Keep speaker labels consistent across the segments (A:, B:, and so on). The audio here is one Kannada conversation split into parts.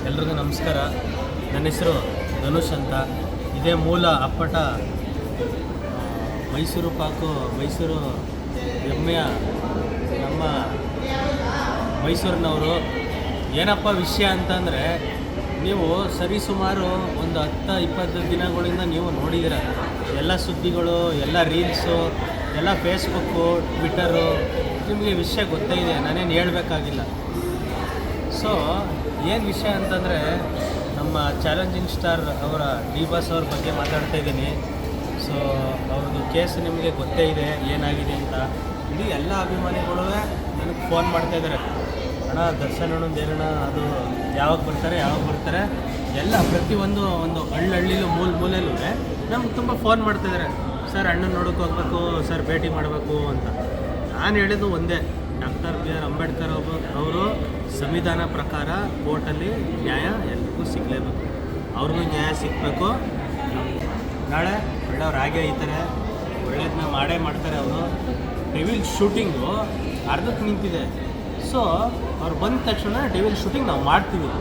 A: ಎಲ್ರಿಗೂ ನಮಸ್ಕಾರ. ನನ್ನ ಹೆಸರು ಧನುಷ್ ಅಂತ. ಇದೇ ಮೂಲ ಅಪ್ಪಟ ಮೈಸೂರು ಪಾಕು, ಮೈಸೂರು ಹೆಮ್ಮೆಯ ನಮ್ಮ ಮೈಸೂರಿನವರು. ಏನಪ್ಪ ವಿಷಯ ಅಂತಂದರೆ, ನೀವು ಸರಿಸುಮಾರು ಒಂದು 10-20 ದಿನಗಳಿಂದ ನೀವು ನೋಡಿದ್ದೀರ ಎಲ್ಲ ಸುದ್ದಿಗಳು, ಎಲ್ಲ ರೀಲ್ಸು, ಎಲ್ಲ ಫೇಸ್ಬುಕ್ಕು, ಟ್ವಿಟ್ಟರು. ನಿಮಗೆ ವಿಷಯ ಗೊತ್ತೇ ಇದೆ, ನಾನೇನು ಹೇಳಬೇಕಾಗಿಲ್ಲ. ಸೊ ಏನು ವಿಷಯ ಅಂತಂದರೆ, ನಮ್ಮ ಚಾಲೆಂಜಿಂಗ್ ಸ್ಟಾರ್ ಅವರ ಡಿ ಬಾಸ್ ಅವ್ರ ಬಗ್ಗೆ ಮಾತಾಡ್ತಾ ಇದ್ದೀನಿ. ಸೊ ಅವ್ರದ್ದು ಕೇಸ್ ನಿಮಗೆ ಗೊತ್ತೇ ಇದೆ ಏನಾಗಿದೆ ಅಂತ. ಇಡೀ ಎಲ್ಲ ಅಭಿಮಾನಿಗಳು ನನಗೆ ಫೋನ್ ಮಾಡ್ತಾಯಿದ್ದಾರೆ, ಅಣ್ಣ ದರ್ಶನ್ ಅಣ್ಣಂದು ಏನಣ್ಣ, ಅದು ಯಾವಾಗ ಬರ್ತಾರೆ ಎಲ್ಲ ಪ್ರತಿಯೊಂದು ಒಂದು ಹಳ್ಳಿಲೂ ಮೂಲೆಯಲ್ಲೂ ನಮ್ಗೆ ತುಂಬ ಫೋನ್ ಮಾಡ್ತಾಯಿದ್ದಾರೆ. ಸರ್ ಅಣ್ಣನ ನೋಡೋಕೆ ಹೋಗ್ಬೇಕು, ಸರ್ ಭೇಟಿ ಮಾಡಬೇಕು ಅಂತ. ನಾನು ಹೇಳಿದ್ದು ಒಂದೇ, ಡಾಕ್ಟರ್ B.R. ಅಂಬೇಡ್ಕರ್ ಅವರು ಸಂವಿಧಾನ ಪ್ರಕಾರ ಕೋರ್ಟಲ್ಲಿ ನ್ಯಾಯ ಎಲ್ಲರಿಗೂ ಸಿಗಲೇಬೇಕು, ಅವ್ರಿಗೂ ನ್ಯಾಯ ಸಿಗಬೇಕು. ನಾಳೆ ಒಳ್ಳೆಯವ್ರು ಹಾಗೆ ಐತಾರೆ, ಒಳ್ಳೇದನ್ನ ಮಾಡ್ತಾರೆ. ಅವರು ಡೆವಿಲ್ ಶೂಟಿಂಗು ಅರ್ಧಕ್ಕೆ ನಿಂತಿದೆ. ಸೊ ಅವ್ರು ಬಂದ ತಕ್ಷಣ ಡೆವಿಲ್ ಶೂಟಿಂಗ್ ನಾವು ಮಾಡ್ತೀವಿ.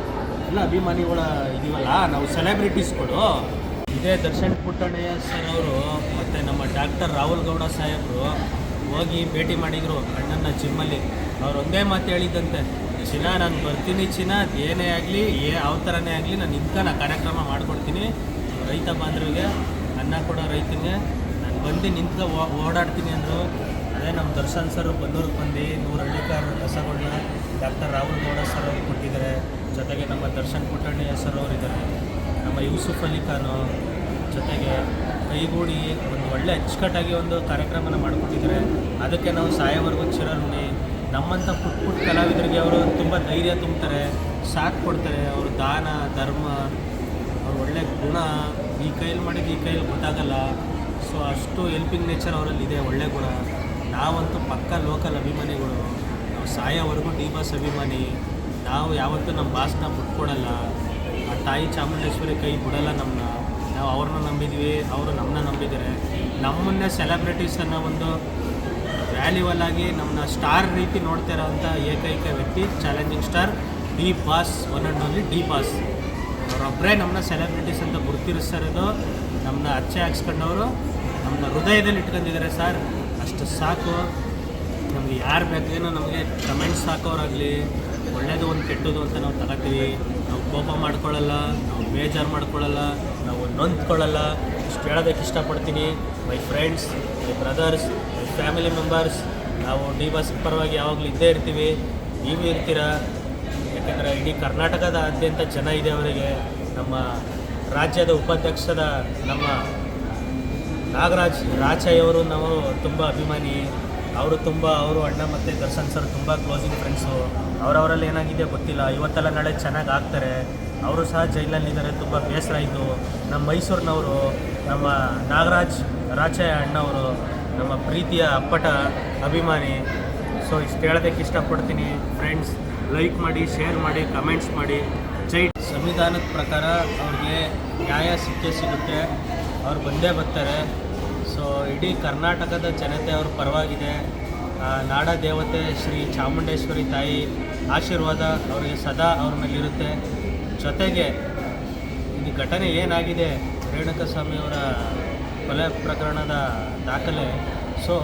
A: ಎಲ್ಲ ಅಭಿಮಾನಿಗಳ ಇದೀವಲ್ಲ ನಾವು, ಸೆಲೆಬ್ರಿಟೀಸ್ಗಳು. ಇದೇ ದರ್ಶನ್ ಪುಟ್ಟಣ್ಣಯ್ಯ ಸರ್ ಅವರು ಮತ್ತು ನಮ್ಮ ಡಾಕ್ಟರ್ ರಾಹುಲ್ ಗೌಡ ಸಾಹೇಬರು ಹೋಗಿ ಭೇಟಿ ಮಾಡಿದರು ಅಣ್ಣನ ಜಿಮ್ಮಲ್ಲಿ. ಅವ್ರು ಒಂದೇ ಮಾತು ಹೇಳಿದ್ದಂತೆ, ಚಿನ್ನ ನಾನು ಬರ್ತೀನಿ ಚಿನ್ನ, ಏನೇ ಆಗಲಿ ಯಾವ ಥರನೇ ಆಗಲಿ ನಾನು ನಾ ಕಾರ್ಯಕ್ರಮ ಮಾಡಿಕೊಡ್ತೀನಿ. ರೈತ ಬಾಂಧವರಿಗೆ ಅನ್ನ ಕೊಡೋ ರೈತನಿಗೆ ನಾನು ಬಂದು ಓಡಾಡ್ತೀನಿ ಅಂದರು. ಅದೇ ನಮ್ಮ ದರ್ಶನ್ ಸರ್ ಬನ್ನೂರಿಗೆ ಬಂದು 100 ಹಳ್ಳಿಕಾರ್ ರಸಗಳನ್ನ ಡಾಕ್ಟರ್ ರಾಹುಲ್ ಗೌಡ ಸರ್ ಅವ್ರು ಕೊಟ್ಟಿದ್ದಾರೆ. ಜೊತೆಗೆ ನಮ್ಮ ದರ್ಶನ್ ಪುಟ್ಟಣ್ಣಯ್ಯ ಸರ್ ಅವರಿದ್ದಾರೆ, ನಮ್ಮ ಯೂಸುಫ್ ಅಲಿ ಖಾನು ಜೊತೆಗೆ ಕೈಗೂಡಿ ಒಂದು ಒಳ್ಳೆ ಅಚ್ಚುಕಟ್ಟಾಗಿ ಒಂದು ಕಾರ್ಯಕ್ರಮನ ಮಾಡಿಕೊಟ್ಟಿದ್ದಾರೆ. ಅದಕ್ಕೆ ನಾವು ಸಾಯೋವರೆಗೂ ಚಿರಋಣಿ. ನಮ್ಮಂಥ ಪುಟ್ಟ ಕಲಾವಿದರಿಗೆ ಅವರು ತುಂಬ ಧೈರ್ಯ ತುಂಬ್ತಾರೆ, ಸಾಥ್ ಕೊಡ್ತಾರೆ. ಅವರು ದಾನ ಧರ್ಮ, ಅವ್ರ ಒಳ್ಳೆ ಗುಣ ಈ ಕೈಯಲ್ಲಿ ಮಾಡಿದ್ದು ಈ ಕೈಯಲ್ಲಿ ಗೊತ್ತಾಗಲ್ಲ. ಸೊ ಅಷ್ಟು ಹೆಲ್ಪಿಂಗ್ ನೇಚರ್ ಅವರಲ್ಲಿದೆ, ಒಳ್ಳೆ ಗುಣ. ನಾವಂತೂ ಪಕ್ಕ ಲೋಕಲ್ ಅಭಿಮಾನಿಗಳು, ನಾವು ಸಾಯೋವರೆಗೂ ಡಿ ಬಾಸ್ ಅಭಿಮಾನಿ. ನಾವು ಯಾವತ್ತೂ ನಮ್ಮ ಬಾಸ್ನ ಬಿಟ್ಕೊಡಲ್ಲ. ಆ ತಾಯಿ ಚಾಮುಂಡೇಶ್ವರಿ ಕೈ ಬಿಡಲ್ಲ ನಮ್ಮನ್ನ. ನಾವು ಅವ್ರನ್ನ ನಂಬಿದ್ವಿ, ಅವರು ನಮ್ಮನ್ನ ನಂಬಿದ್ದಾರೆ. ನಮ್ಮನ್ನೇ ಸೆಲೆಬ್ರಿಟೀಸ್ ಅನ್ನೋ ಒಂದು ವ್ಯಾಲ್ಯೂವಲ್ ಆಗಿ ನಮ್ಮನ್ನ ಸ್ಟಾರ್ ರೀತಿ ನೋಡ್ತಾ ಇರೋವಂಥ ಏಕೈಕ ವ್ಯಕ್ತಿ challenging star D boss, one and only D boss. ಅವರೊಬ್ಬರೇ ನಮ್ಮನ್ನ ಸೆಲೆಬ್ರಿಟೀಸ್ ಅಂತ ಗುರುತಿರಿಸ್ತಾರಿದ್ದು. ನಮ್ಮನ್ನ ಅಚ್ಚೆ ಹಾಕ್ಸ್ಕೊಂಡವರು ನಮ್ಮನ್ನ ಹೃದಯದಲ್ಲಿ ಇಟ್ಕೊಂಡಿದ್ದಾರೆ ಸರ್. ಅಷ್ಟು ಸಾಕು. ನಮಗೆ ಯಾರು ಬೇಕೇನೋ ನಮಗೆ ಕಮೆಂಟ್ಸ್ ಹಾಕೋರಾಗಲಿ, ಒಳ್ಳೆಯದು ಒಂದು ಕೆಟ್ಟದ್ದು ಅಂತ ನಾವು ತಗೋತೀವಿ. ನಾವು ಕೋಪ ಮಾಡ್ಕೊಳ್ಳಲ್ಲ, ನಾವು ಬೇಜಾರು ಮಾಡ್ಕೊಳ್ಳಲ್ಲ, ನಾವು ನೊಂದ್ಕೊಳ್ಳಲ್ಲ. ಇಷ್ಟು ಹೇಳೋದಕ್ಕೆ ಇಷ್ಟಪಡ್ತೀನಿ. My friends, my brothers, my family members, ನಾವು ಡಿ ಬಾಸ್ ಪರವಾಗಿ ಯಾವಾಗಲೂ ಇದ್ದೇ ಇರ್ತೀವಿ. ನೀವು ಇರ್ತೀರ, ಯಾಕೆಂದರೆ ಇಡೀ ಕರ್ನಾಟಕದಾದ್ಯಂತ ಜನ ಇದೆ ಅವರಿಗೆ. ನಮ್ಮ ರಾಜ್ಯದ ಉಪಾಧ್ಯಕ್ಷದ ನಮ್ಮ ನಾಗರಾಜ್ ರಾಚಯ್ಯವರು ನಾವು ತುಂಬ ಅಭಿಮಾನಿ. ಅವರು ಅಣ್ಣ ಮತ್ತು ದರ್ಶನ್ ಸರ್ ತುಂಬ ಕ್ಲೋಸಿಂಗ್ ಫ್ರೆಂಡ್ಸು. ಅವರವರಲ್ಲಿ ಏನಾಗಿದೆ ಗೊತ್ತಿಲ್ಲ, ಇವತ್ತೆಲ್ಲ ನಾಳೆ ಚೆನ್ನಾಗಿ ಆಗ್ತಾರೆ. ಅವರು ಸಹ ಜೈಲಲ್ಲಿದ್ದಾರೆ, ತುಂಬ ಬೇಸರ ಆಯಿತು. ನಮ್ಮ ಮೈಸೂರಿನವರು, ನಮ್ಮ ನಾಗರಾಜ್ ರಾಚಯ್ಯ ಅಣ್ಣವರು ನಮ್ಮ ಪ್ರೀತಿಯ ಅಪ್ಪಟ ಅಭಿಮಾನಿ. ಸೊ ಇಷ್ಟು ಹೇಳೋದಕ್ಕೆ ಇಷ್ಟಪಡ್ತೀನಿ. ಫ್ರೆಂಡ್ಸ್, ಲೈಕ್ ಮಾಡಿ, ಶೇರ್ ಮಾಡಿ, ಕಮೆಂಟ್ಸ್ ಮಾಡಿ. ಜೈ. ಸಂವಿಧಾನದ ಪ್ರಕಾರ ಅವ್ರಿಗೆ ನ್ಯಾಯ ಸಿಗುತ್ತೆ, ಅವ್ರು ಬಂದೇ ಬರ್ತಾರೆ. ಸೊ ಇಡೀ ಕರ್ನಾಟಕದ ಜನತೆ ಅವ್ರ ಪರವಾಗಿದೆ. ನಾಡ ದೇವತೆ ಶ್ರೀ ಚಾಮುಂಡೇಶ್ವರಿ ತಾಯಿ ಆಶೀರ್ವಾದ ಅವರಿಗೆ ಸದಾ ಅವ್ರ ಮೇಲಿರುತ್ತೆ. ಜೊತೆಗೆ ಇದು ಘಟನೆ ಏನಾಗಿದೆ, ರೇಣುಕಾಸ್ವಾಮಿಯವರ ಕೊಲೆ ಪ್ರಕರಣದ ದಾಖಲೆ. ಸೊ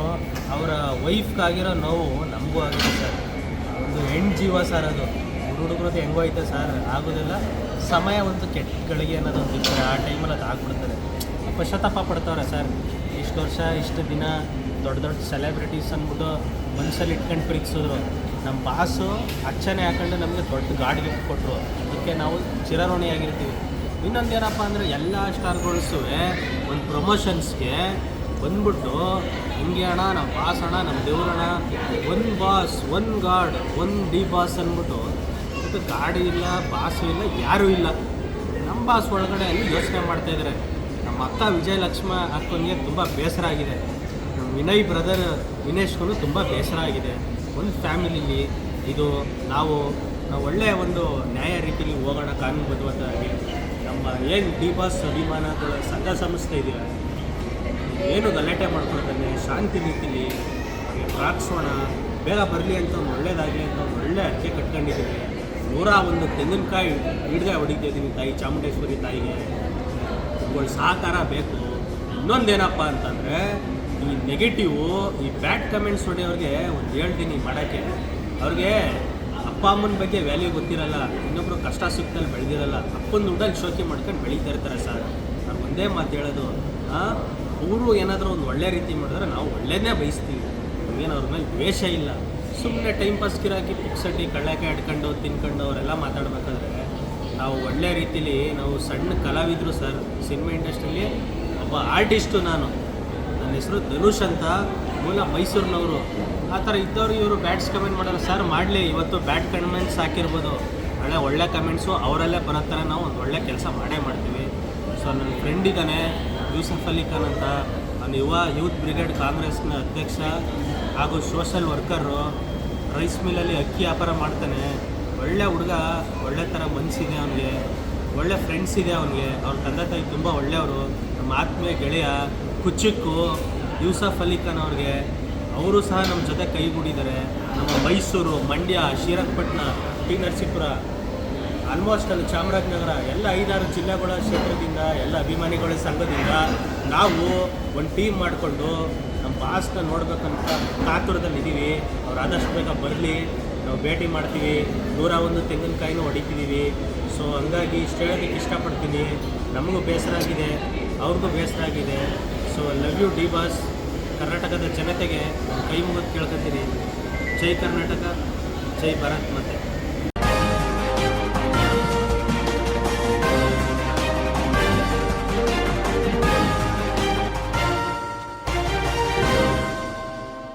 A: ಅವರ ವೈಫ್ಗಾಗಿರೋ ನೋವು ನಮಗೂ ಆಗಿದೆ ಸರ್. ಒಂದು ಹೆಣ್ಣು ಜೀವ ಸರ್, ಅದು ಹುಡುಗರದ್ದು ಹೆಂಗೋ ಐತೆ ಸರ್, ಆಗೋದಿಲ್ಲ. ಸಮಯ ಒಂದು ಕೆಟ್ಟ ಗಳಿಗೆ ಅನ್ನೋದೊಂದು ಇರ್ತಾರೆ, ಆ ಟೈಮಲ್ಲಿ ಅದು ಆಗ್ಬಿಡ್ತಾರೆ. ಪಶ್ಚಾತ್ತಾಪ ಪಡ್ತವ್ರೆ ಸರ್. ಇಷ್ಟು ವರ್ಷ ಇಷ್ಟು ದಿನ ದೊಡ್ಡ ಸೆಲೆಬ್ರಿಟೀಸ್ ಅಂದ್ಬಿಟ್ಟು ಮನಸ್ಸಲ್ಲಿ ಇಟ್ಕೊಂಡು ಪ್ರೀತಿಸಿದ್ರು. ನಮ್ಮ ಬಾಸು ಅಚ್ಚನೆ ಹಾಕೊಂಡು ನಮಗೆ ದೊಡ್ಡ ಗಾಡಿ ಗಿಫ್ಟ್ ಕೊಟ್ಟರು, ಅದಕ್ಕೆ ನಾವು ಚಿರಋಣಿಯಾಗಿರ್ತೀವಿ. ಇನ್ನೊಂದು ಏನಪ್ಪ ಅಂದರೆ, ಎಲ್ಲ ಸ್ಟಾರ್ಗಳ್ಸು ಒಂದು ಪ್ರಮೋಷನ್ಸ್ಗೆ ಬಂದ್ಬಿಟ್ಟು ಹಿಂಗೆ ಅಣ್ಣ ನಮ್ಮ ಬಾಸ್ ಅಣ್ಣ, ನಮ್ಮ ದೇವ್ರಣ್ಣ, ಒಂದು ಬಾಸ್, ಒಂದು ಗಾಡ್, ಒಂದು ಡಿ ಬಾಸ್ ಅಂದ್ಬಿಟ್ಟು. ಇದು ಗಾಡಿ ಇಲ್ಲ, ಬಾಸು ಇಲ್ಲ, ಯಾರೂ ಇಲ್ಲ. ನಮ್ಮ ಬಾಸ್ ಒಳಗಡೆ ಅಲ್ಲಿ ಯೋಚನೆ ಮಾಡ್ತಾಯಿದ್ದಾರೆ. ನಮ್ಮ ಅಕ್ಕ ವಿಜಯಲಕ್ಷ್ಮಿ ಅಕ್ಕನಿಗೆ ತುಂಬ ಬೇಸರ ಆಗಿದೆ. ನಮ್ಮ ವಿನಯ್ ಬ್ರದರ್ ವಿನೇಶ್ಗೂ ತುಂಬ ಬೇಸರ ಆಗಿದೆ. ಒಂದು ಫ್ಯಾಮಿಲಿಲಿ ಇದು ನಾವು ಒಳ್ಳೆಯ ಒಂದು ನ್ಯಾಯ ರೀತಿಯಲ್ಲಿ ಹೋಗೋಣ, ಕಾನೂನುಬದ್ಧವಾಗಿ. ನಮ್ಮ ಏನು ಡಿ ಬಾಸ್ ಅಭಿಮಾನಗಳ ಸಂಘ ಸಂಸ್ಥೆ ಇದೆಯಾ, ಏನು ಗಲಾಟೆ ಮಾಡ್ಕೊಳ್ತಾನೆ, ಶಾಂತಿ ರೀತಿಲಿ ಪ್ರಾರ್ಥಿಸೋಣ, ಬೇಗ ಬರಲಿ ಅಂತ, ಒಂದು ಒಳ್ಳೇದಾಗಲಿ ಅಂತ ಒಂದು ಒಳ್ಳೆ ಅರ್ಜಿ ಕಟ್ಕೊಂಡಿದ್ದೀವಿ. 101 ತೆಂಗಿನಕಾಯಿ ಹಿಡ್ದೆ ಹೊಡಿತಿದ್ದೀನಿ ತಾಯಿ ಚಾಮುಂಡೇಶ್ವರಿ ತಾಯಿಗೆ. ಇವುಗಳು ಸಹಕಾರ ಬೇಕು. ಇನ್ನೊಂದೇನಪ್ಪ ಅಂತಂದರೆ ಈ ನೆಗೆಟಿವು, ಈ ಬ್ಯಾಡ್ ಕಮೆಂಟ್ಸ್ ಹೊಡೆಯೋರಿಗೆ ಒಂದು ಹೇಳ್ತೀನಿ ಮಾಡೋಕ್ಕೆ, ಅವ್ರಿಗೆ ಅಪ್ಪ ಅಮ್ಮನ ಬಗ್ಗೆ ವ್ಯಾಲ್ಯೂ ಗೊತ್ತಿರಲ್ಲ, ಇನ್ನೊಬ್ರು ಕಷ್ಟ ಸುಖದಲ್ಲಿ ಬೆಳೆದಿರಲ್ಲ, ಅಪ್ಪನ ದುಡ್ಡಲ್ಲಿ ಶೋಕಿ ಮಾಡ್ಕೊಂಡು ಬೆಳೀತಾ ಇರ್ತಾರೆ ಸರ್. ನಾನು ಒಂದೇ ಮಾತು ಹೇಳೋದು, ಅವರು ಏನಾದರೂ ಒಂದು ಒಳ್ಳೆ ರೀತಿ ಮಾಡಿದ್ರೆ ನಾವು ಒಳ್ಳೆಯದೇ ಬಯಸ್ತೀವಿ, ನಮಗೇನು ಅವ್ರ ಮೇಲೆ ದ್ವೇಷ ಇಲ್ಲ. ಸುಮ್ಮನೆ ಟೈಮ್ ಪಾಸ್ ಗಿರಾಕಿ ಪುಕ್ಸಟ್ಟಿ ಕಳ್ಳಕ್ಕೆ ಆಡ್ಕೊಂಡು ತಿನ್ಕೊಂಡು ಅವರೆಲ್ಲ ಮಾತಾಡಬೇಕಾದ್ರೆ ನಾವು ಒಳ್ಳೆ ರೀತಿಲಿ, ನಾವು ಸಣ್ಣ ಕಲಾವಿದರು ಸರ್, ಸಿನಿಮಾ ಇಂಡಸ್ಟ್ರಿಯಲ್ಲಿ ಒಬ್ಬ ಆರ್ಟಿಸ್ಟು ನಾನು. ನನ್ನ ಹೆಸರು ಧನುಷ್ ಅಂತ, ಮೂಲ ಮೈಸೂರಿನವರು. ಆ ಥರ ಇದ್ದವರು ಇವರು ಬ್ಯಾಡ್ಸ್ ಕಮೆಂಟ್ ಮಾಡೋರು ಸರ್. ಮಾಡಲಿ, ಇವತ್ತು ಬ್ಯಾಡ್ ಕಮೆಂಟ್ಸ್ ಹಾಕಿರ್ಬೋದು, ನಾಳೆ ಒಳ್ಳೆ ಕಮೆಂಟ್ಸು ಅವರಲ್ಲೇ ಬರೋ ಥರ ನಾವು ಒಂದು ಒಳ್ಳೆ ಕೆಲಸ ಮಾಡೇ ಮಾಡ್ತೀವಿ. ಸೊ ನನ್ನ ಫ್ರೆಂಡ್ ಇದ್ದಾನೆ ಯೂಸಫ್ ಅಲಿ ಖಾನ್ ಅಂತ, ನಾನು ಯೂತ್ ಬ್ರಿಗೇಡ್ ಕಾಂಗ್ರೆಸ್ನ ಅಧ್ಯಕ್ಷ ಹಾಗೂ ಸೋಷಲ್ ವರ್ಕರು. ರೈಸ್ ಮಿಲ್ಲಲ್ಲಿ ಅಕ್ಕಿ ವ್ಯಾಪಾರ ಮಾಡ್ತಾನೆ. ಒಳ್ಳೆ ಹುಡುಗ, ಒಳ್ಳೆ ಥರ ಮನಸ್ಸಿದೆ ಅವನಿಗೆ, ಒಳ್ಳೆ ಫ್ರೆಂಡ್ಸ್ ಇದೆ ಅವನಿಗೆ. ಅವ್ರ ತಂದೆ ತಾಯಿ ತುಂಬ ಒಳ್ಳೆಯವರು. ನಮ್ಮ ಆತ್ಮೀಯ ಗೆಳೆಯ ಕುಚಿಕ್ಕು ಯೂಸಫ್ ಅಲಿ ಖಾನ್ ಅವ್ರಿಗೆ, ಅವರು ಸಹ ನಮ್ಮ ಜೊತೆ ಕೈಗೂಡಿದ್ದಾರೆ. ನಮ್ಮ ಮೈಸೂರು, ಮಂಡ್ಯ, ಶ್ರೀರಂಗಪಟ್ಟಣ, ಟಿ ನರಸೀಪುರ, ಆಲ್ಮೋಸ್ಟ್ ಅಲ್ಲಿ ಚಾಮರಾಜನಗರ ಎಲ್ಲ 5-6 ಜಿಲ್ಲೆಗಳ ಕ್ಷೇತ್ರದಿಂದ, ಎಲ್ಲ ಅಭಿಮಾನಿಗಳ ಸಂಘದಿಂದ ನಾವು ಒಂದು ಟೀಮ್ ಮಾಡಿಕೊಂಡು ನಮ್ಮ ಬಾಸ್ನ ನೋಡ್ಬೇಕಂತ ಕಾತುರದಲ್ಲಿದ್ದೀವಿ. ಅವ್ರು ಆದಷ್ಟು ಬೇಗ ಬರಲಿ, ನಾವು ಭೇಟಿ ಮಾಡ್ತೀವಿ, 101 ತೆಂಗಿನಕಾಯಿನೂ ಹೊಡಿತಿದ್ದೀವಿ. ಸೊ ಹಂಗಾಗಿ ಇಷ್ಟು ಹೇಳೋದಕ್ಕೆ ಇಷ್ಟಪಡ್ತೀನಿ. ನಮಗೂ ಬೇಸರ ಆಗಿದೆ, ಅವ್ರಿಗೂ ಬೇಸರ ಆಗಿದೆ. So love you D boss. ಕರ್ನಾಟಕದ ಜನತೆಗೆ ಕೈ ಮುಗಿದು ಕೇಳ್ಕೊತೀನಿ. ಜೈ ಕರ್ನಾಟಕ, ಜೈ ಭಾರತ್ ಮಾತೆ.